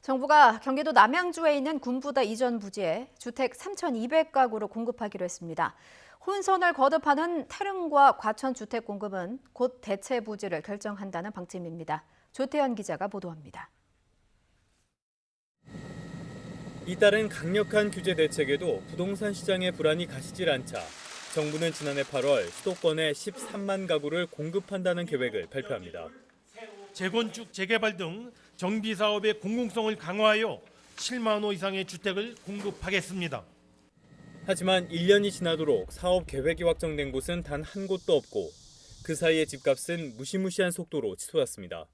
정부가 경기도 남양주에 있는 군부대 이전 부지에 주택 3,200가구를 공급하기로 했습니다. 혼선을 거듭하는 태릉과 과천 주택 공급은 곧 대체 부지를 결정한다는 방침입니다. 조태현 기자가 보도합니다. 잇따른 강력한 규제 대책에도 부동산 시장의 불안이 가시질 않자 정부는 지난해 8월 수도권에 13만 가구를 공급한다는 계획을 발표합니다. 재건축, 재개발 등 정비 사업의 공공성을 강화하여 7만 호 이상의 주택을 공급하겠습니다. 하지만 1년이 지나도록 사업 계획이 확정된 곳은 단 한 곳도 없고 그 사이에 집값은 무시무시한 속도로 치솟았습니다.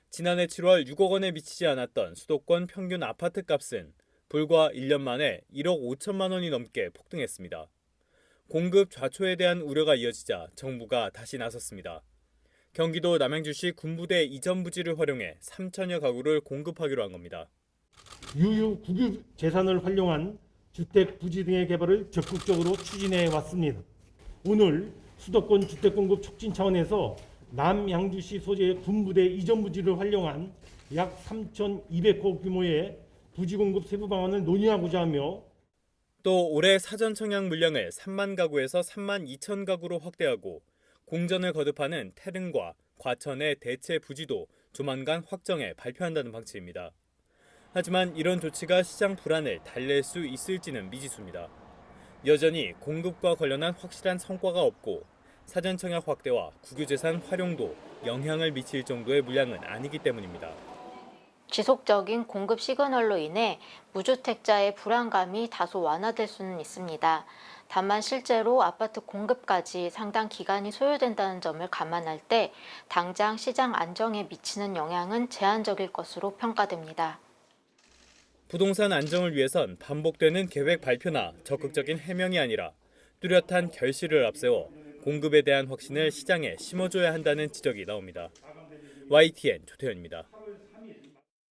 지난해 7월 6억 원에 미치지 않았던 수도권 평균 아파트 값은 불과 1년 만에 1억 5천만 원이 넘게 폭등했습니다. 공급 좌초에 대한 우려가 이어지자 정부가 다시 나섰습니다. 경기도 남양주시 군부대 이전 부지를 활용해 3천여 가구를 공급하기로 한 겁니다. 유유 국유 재산을 활용한 주택 부지 등의 개발을 적극적으로 추진해 왔습니다. 오늘 수도권 주택 공급 촉진 차원에서 남양주시 소재의 군부대 이전 부지를 활용한 약 3,200호 규모의 부지 공급 세부 방안을 논의하고자 하며 또 올해 사전 청약 물량을 3만 가구에서 3만 2천 가구로 확대하고 공전을 거듭하는 태릉과 과천의 대체 부지도 조만간 확정해 발표한다는 방침입니다. 하지만 이런 조치가 시장 불안을 달랠 수 있을지는 미지수입니다. 여전히 공급과 관련한 확실한 성과가 없고 사전 청약 확대와 국유재산 활용도 영향을 미칠 정도의 물량은 아니기 때문입니다. 지속적인 공급 시그널로 인해 무주택자의 불안감이 다소 완화될 수는 있습니다. 다만 실제로 아파트 공급까지 상당 기간이 소요된다는 점을 감안할 때 당장 시장 안정에 미치는 영향은 제한적일 것으로 평가됩니다. 부동산 안정을 위해선 반복되는 계획 발표나 적극적인 해명이 아니라 뚜렷한 결실을 앞세워 공급에 대한 확신을 시장에 심어줘야 한다는 지적이 나옵니다. YTN 조태현입니다.